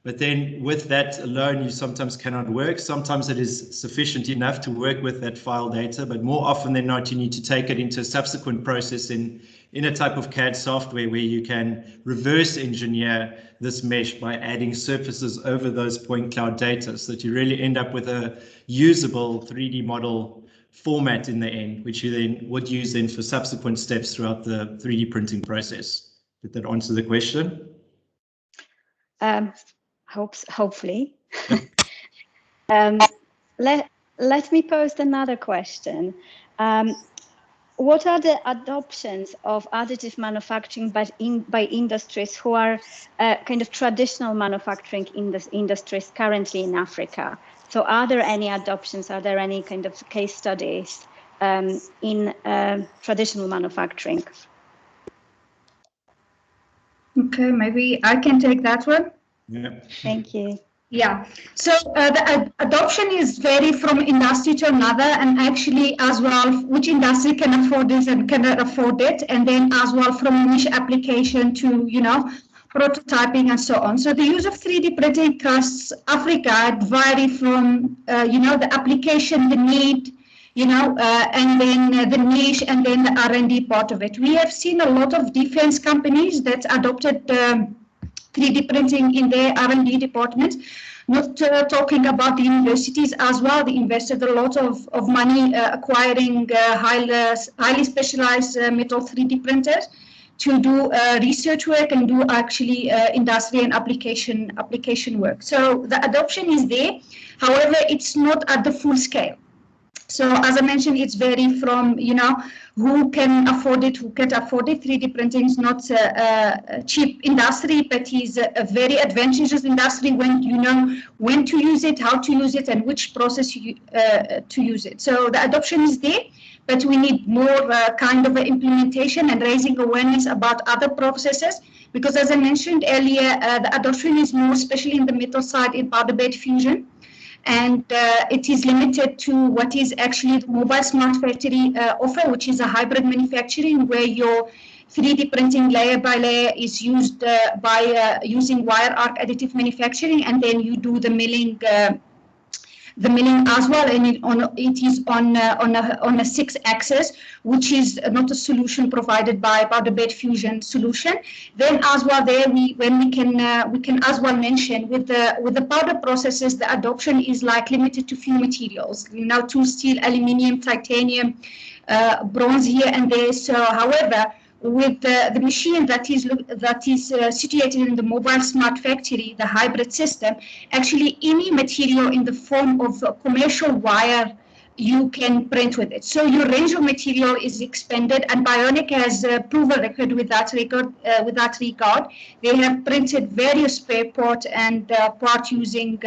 But then with that alone, you sometimes cannot work. Sometimes it is sufficient enough to work with that file data, but more often than not, you need to take it into a subsequent process in a type of CAD software where you can reverse engineer this mesh by adding surfaces over those point cloud data, so that you really end up with a usable 3D model format in the end, which you then would use then for subsequent steps throughout the 3D printing process. Did that answer the question? Hopefully. Let me pose another question. What are the adoptions of additive manufacturing by industries who are kind of traditional manufacturing industries currently in Africa? So are there any adoptions? Are there any kind of case studies in traditional manufacturing? Okay, maybe I can take that one. Yeah. Thank you. Yeah, so the adoption is vary from industry to another, and actually as well, which industry can afford this and cannot afford it, and then as well from niche application to, you know, prototyping and so on. So the use of 3D printing across Africa vary from, you know, the application, the need, you know, and then the niche, and then the R&D part of it. We have seen a lot of defense companies that adopted 3D printing in their R&D departments, not talking about the universities as well. They invested a lot of money acquiring highly specialized metal 3D printers to do research work and do actually industry and application work. So the adoption is there. However, it's not at the full scale. So as I mentioned, it's very from, you know, who can afford it, who can't afford it. 3D printing is not a cheap industry, but is a very advantageous industry when you know when to use it, how to use it, and which process to use it. So the adoption is there, but we need more kind of implementation and raising awareness about other processes. Because as I mentioned earlier, the adoption is more, especially in the metal side, in powder bed fusion. And it is limited to what is actually the mobile smart factory offer, which is a hybrid manufacturing where your 3D printing layer by layer is used by using wire arc additive manufacturing, and then you do the milling as well, and it is on a 6-axis, which is not a solution provided by powder bed fusion solution. Then as well there we can as well mention with the powder processes, the adoption is like limited to few materials, you know, tool steel, aluminium, titanium, bronze here and there. So however, with the machine that is situated in the mobile smart factory, the hybrid system, actually any material in the form of a commercial wire, you can print with it. So your range of material is expanded, and Bionic has a proven record with that regard. They have printed various spare parts and part using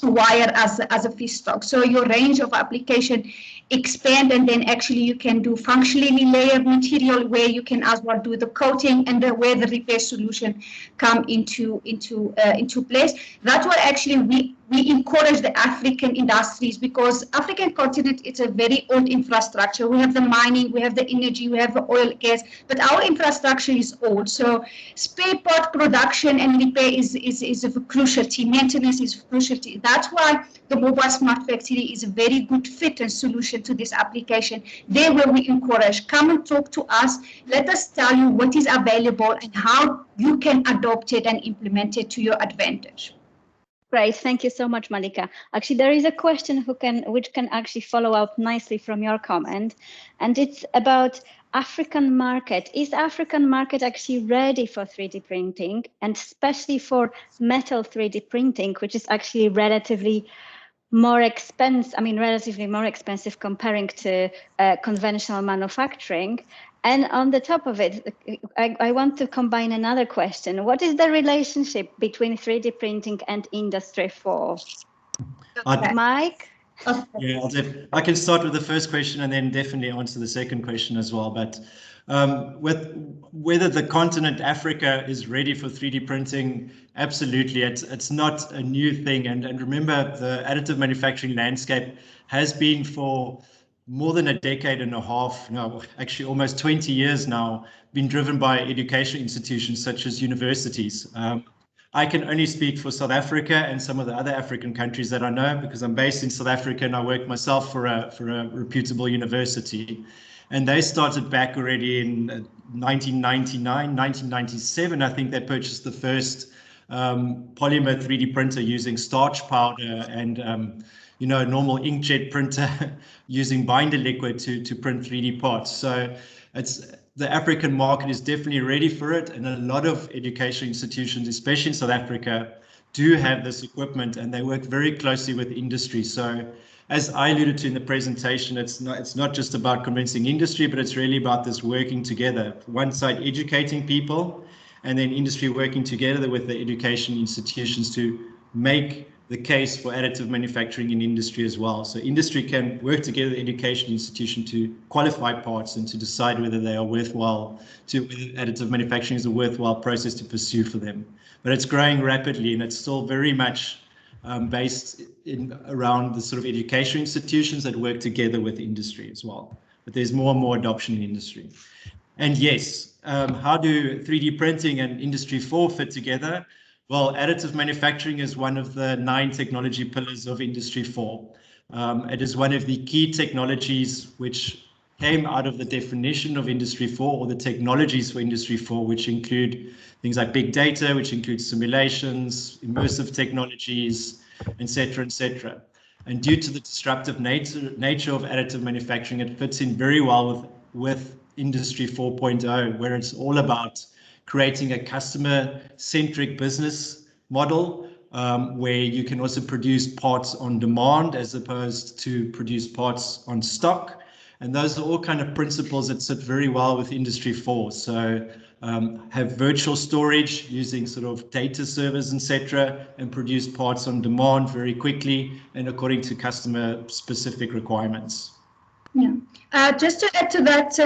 wire as a feedstock. So your range of application expand, and then actually you can do functionally layered material where you can as well do the coating and where the repair solution come into place. That's what actually we encourage the African industries, because African continent, it's a very old infrastructure. We have the mining, we have the energy, we have the oil, gas, but our infrastructure is old. So spare part production and repair is of a cruciality. Maintenance is cruciality. That's why the mobile smart factory is a very good fit and solution to this application. There where we encourage, come and talk to us. Let us tell you what is available and how you can adopt it and implement it to your advantage. Great, thank you so much, Malika. Actually, there is a question which can actually follow up nicely from your comment, and it's about African market. Is African market actually ready for 3D printing, and especially for metal 3D printing, which is actually relatively more expensive? I mean, relatively more expensive comparing to conventional manufacturing. And on the top of it, I want to combine another question. What is the relationship between 3D printing and Industry 4? Mike? Yeah, I can start with the first question and then definitely answer the second question as well. But with whether the continent Africa is ready for 3D printing, absolutely. It's not a new thing. And remember, the additive manufacturing landscape has been for more than a decade and a half, no, actually almost 20 years now, been driven by education institutions such as universities. I can only speak for South Africa and some of the other African countries that I know, because I'm based in South Africa and I work myself for a reputable university. And they started back already in 1999, 1997. I think they purchased the first polymer 3D printer using starch powder and normal inkjet printer using binder liquid to print 3D parts. So the African market is definitely ready for it, and a lot of education institutions, especially in South Africa, do have this equipment, and they work very closely with industry. So as I alluded to in the presentation, it's not just about convincing industry, but it's really about this working together. One side educating people, and then industry working together with the education institutions to make the case for additive manufacturing in industry as well. So industry can work together with the education institution to qualify parts and to decide whether they are worthwhile, whether additive manufacturing is a worthwhile process to pursue for them. But it's growing rapidly, and it's still very much based around the sort of education institutions that work together with industry as well. But there's more and more adoption in industry. And yes, how do 3D printing and Industry 4 fit together? Well, additive manufacturing is one of the 9 technology pillars of Industry 4. It is one of the key technologies which came out of the definition of Industry 4, or the technologies for Industry 4, which include things like big data, which include simulations, immersive technologies, etc., etc. And due to the disruptive nature of additive manufacturing, it fits in very well with Industry 4.0, where it's all about creating a customer-centric business model where you can also produce parts on demand as opposed to produce parts on stock. And those are all kind of principles that sit very well with Industry 4. So have virtual storage using sort of data servers, etc., and produce parts on demand very quickly and according to customer-specific requirements. Yeah. Just to add to that,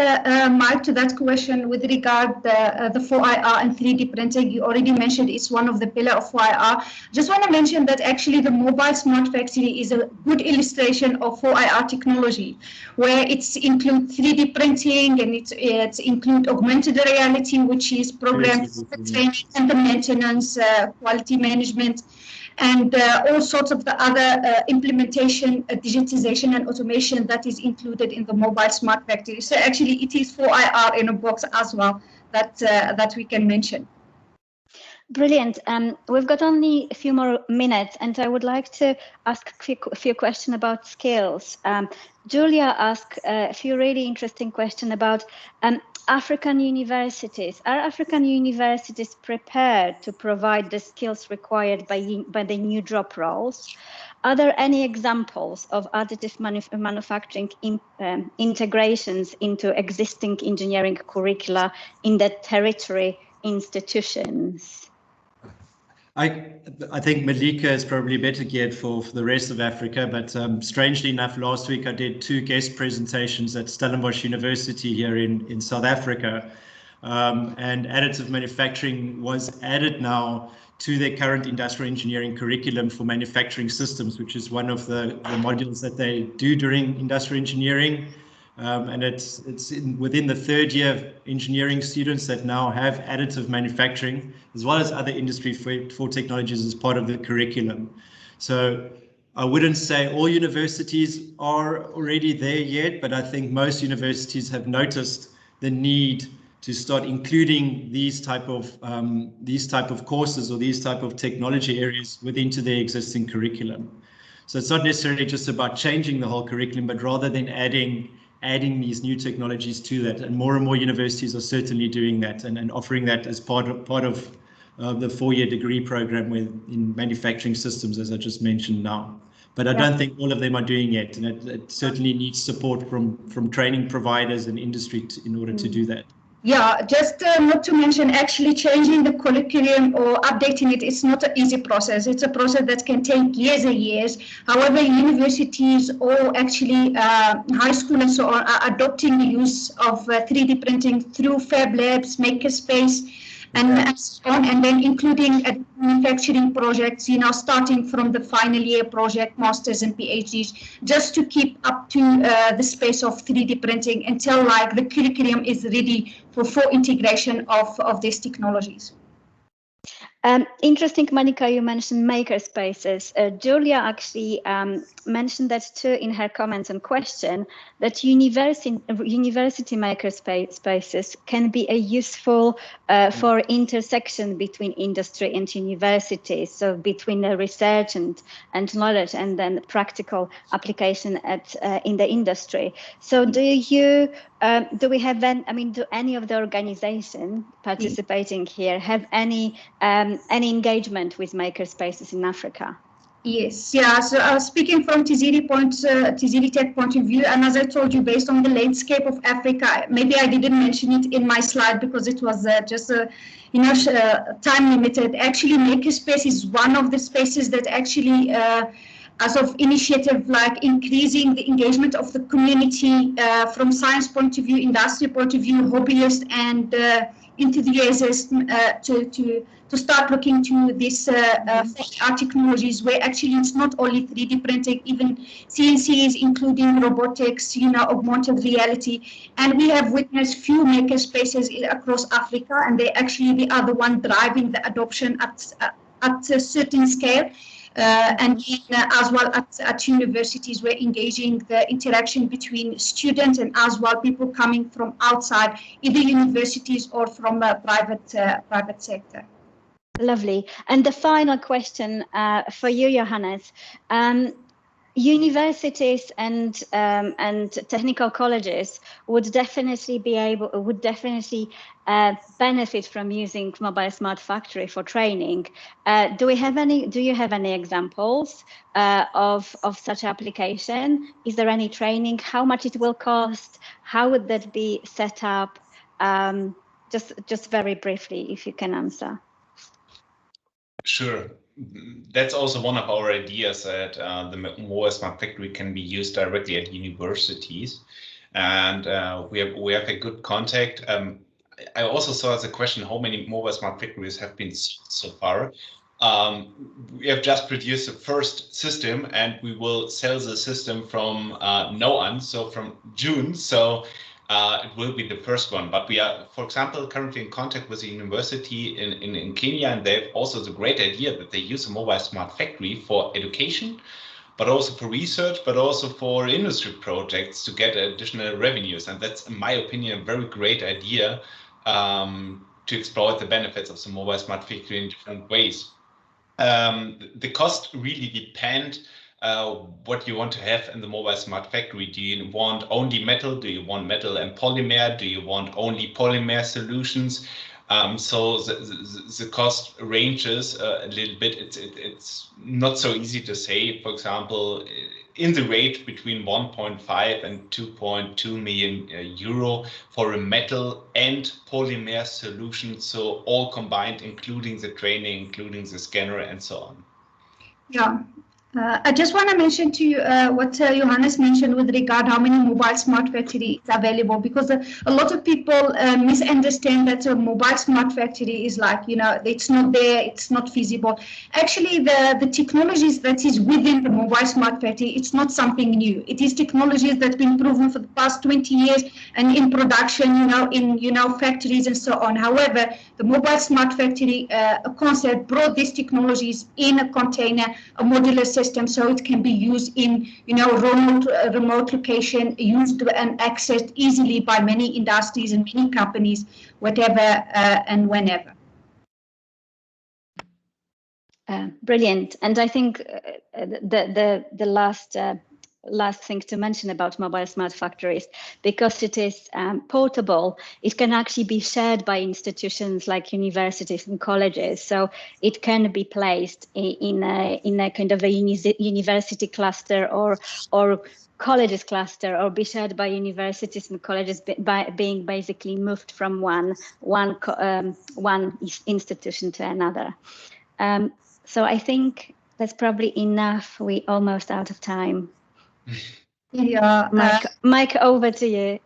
Mike, to that question with regard the 4IR and 3D printing, you already mentioned it's one of the pillars of 4IR. Just want to mention that actually the mobile smart factory is a good illustration of 4IR technology, where it's include 3D printing and it's include augmented reality, which is programs, training and the maintenance, quality management, and all sorts of the other implementation, digitization and automation that is included in the mobile smart factory. So actually it is 4IR in a box as well that we can mention. Brilliant. We've got only a few more minutes, and I would like to ask a few questions about skills. Julia asked a few really interesting questions about African universities. Are African universities prepared to provide the skills required by the new job roles? Are there any examples of additive manufacturing integrations into existing engineering curricula in the territory institutions? I think Malika is probably better geared for the rest of Africa, but strangely enough, last week I did 2 guest presentations at Stellenbosch University here in South Africa, and additive manufacturing was added now to their current industrial engineering curriculum for manufacturing systems, which is one of the modules that they do during industrial engineering. And it's within the third year of engineering students that now have additive manufacturing, as well as other industry 4 technologies as part of the curriculum. So I wouldn't say all universities are already there yet, but I think most universities have noticed the need to start including these type of courses or these type of technology areas into their existing curriculum. So it's not necessarily just about changing the whole curriculum, but rather than adding these new technologies to that. And more universities are certainly doing that and offering that as part of the 4-year degree program in manufacturing systems, as I just mentioned now. But I don't think all of them are doing it, and it certainly needs support from training providers and industry in order to do that. Yeah, just not to mention actually changing the curriculum or updating it, it's not an easy process. It's a process that can take years and years. However, universities or actually high school and so on are adopting the use of 3D printing through fab labs, makerspace, and so on, and then including manufacturing projects, starting from the final year project, masters and PhDs, just to keep up to the space of 3D printing until like the curriculum is ready for full integration of these technologies. Interesting, Monica, you mentioned makerspaces. Julia actually mentioned that too in her comments and question, that university makerspaces can be a useful for intersection between industry and universities, so between the research and knowledge and then practical application in the industry. So do we have do any of the organizations participating here have any engagement with makerspaces in Africa? Yes, yeah. So speaking from TiziriTech point of view, and as I told you, based on the landscape of Africa, maybe I didn't mention it in my slide because it was just time limited. Actually, makerspace is one of the spaces that actually, as of initiative, like increasing the engagement of the community from science point of view, industry point of view, hobbyists and enthusiasts to start looking to these art technologies, where actually it's not only 3D printing, even CNCs, including robotics, augmented reality. And we have witnessed few maker spaces across Africa, and they actually the other one driving the adoption at a certain scale. And as well at universities, we're engaging the interaction between students and as well people coming from outside, either universities or from a private sector. Lovely. And the final question for you, Johannes. Universities and technical colleges would definitely benefit from using Mobile Smart Factory for training. Do you have any examples of such application? Is there any training? How much it will cost? How would that be set up? Just very briefly, if you can answer. Sure. That's also one of our ideas, that the Mobile Smart Factory can be used directly at universities, and we have a good contact. I also saw as a question how many Mobile Smart Factories have been so far. We have just produced the first system, and we will sell the system from now on, so from June. So it will be the first one, but we are, for example, currently in contact with a university in Kenya, and they have also the great idea that they use a Mobile Smart Factory for education, but also for research, but also for industry projects to get additional revenues. And that's, in my opinion, a very great idea to exploit the benefits of the Mobile Smart Factory in different ways. The cost really depend what you want to have in the Mobile Smart Factory. Do you want only metal? Do you want metal and polymer? Do you want only polymer solutions? So the cost ranges a little bit. It's not so easy to say. For example, in the rate between 1.5 and 2.2 million euro for a metal and polymer solution. So all combined, including the training, including the scanner, and so on. Yeah. I just want to mention to you what Johannes mentioned with regard how many mobile smart factories are available, because a lot of people misunderstand that a mobile smart factory is like, you know, it's not there, it's not feasible. Actually, the technologies that is within the mobile smart factory, it's not something new. It is technologies that's been proven for the past 20 years and in production, in factories and so on. However, the mobile smart factory concept brought these technologies in a container, a modular system, so it can be used in remote location, used and accessed easily by many industries and many companies, whatever and whenever. Brilliant. And I think the last thing to mention about mobile smart factories, because it is portable, it can actually be shared by institutions like universities and colleges. So it can be placed in a kind of a university cluster or colleges cluster, or be shared by universities and colleges by being basically moved from one institution to another. So I think that's probably enough. We're almost out of time. Yeah, Mike, over to you.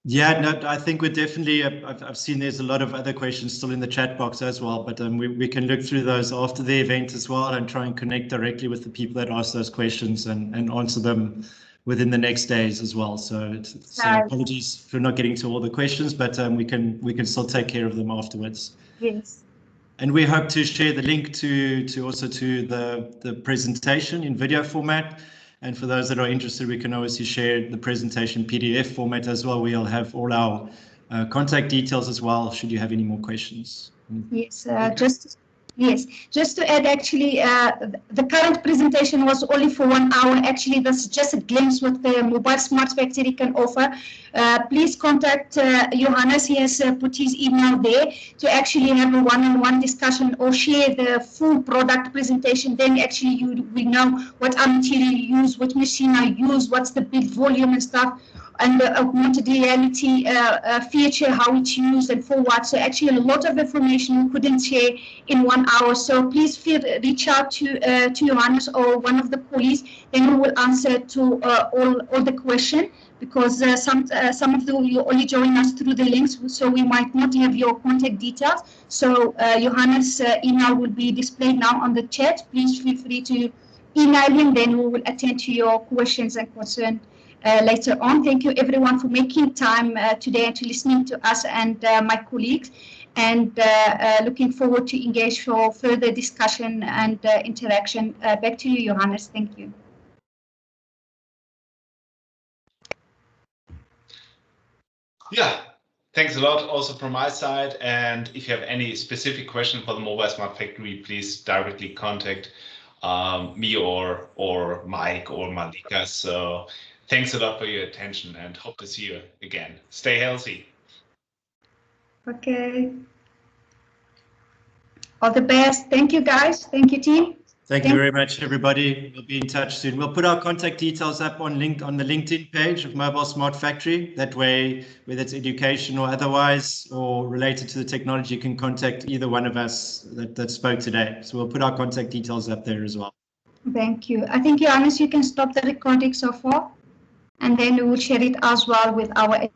Yeah, no, I think we're definitely, I've seen there's a lot of other questions still in the chat box as well, but we can look through those after the event as well and try and connect directly with the people that asked those questions and answer them within the next days as well. So apologies for not getting to all the questions, but we can still take care of them afterwards. Yes. And we hope to share the link to the presentation in video format. And for those that are interested, we can obviously share the presentation PDF format as well. We'll have all our contact details as well, should you have any more questions. Yes, just to add, actually, the current presentation was only for 1 hour. Actually, that's just a glimpse what the mobile smart factory can offer. Please contact Johannes. He has put his email there to actually have a one-on-one discussion or share the full product presentation. Then actually you will know what material you use, what machine I use, what's the build volume and stuff, and the augmented reality feature, how it's used and for what. So actually a lot of information we couldn't share in 1 hour. So please reach out to Johannes or one of the colleagues, then we will answer to all the question, because some of you only join us through the links, so we might not have your contact details. So Johannes' email will be displayed now on the chat. Please feel free to email him, then we will attend to your questions and concerns later on. Thank you everyone for making time today and to listening to us and my colleagues, and looking forward to engage for further discussion and interaction. Back to you, Johannes. Thank you. Yeah, thanks a lot also from my side. And if you have any specific question for the Mobile Smart Factory, please directly contact me or Mike or Malika. So thanks a lot for your attention and hope to see you again. Stay healthy. Okay. All the best. Thank you, guys. Thank you, team. Thank you very much, everybody. We'll be in touch soon. We'll put our contact details up on the LinkedIn page of Mobile Smart Factory. That way, whether it's education or otherwise, or related to the technology, you can contact either one of us that spoke today. So we'll put our contact details up there as well. Thank you. I think, Johannes, you can stop the recording so far, and then we will share it as well with our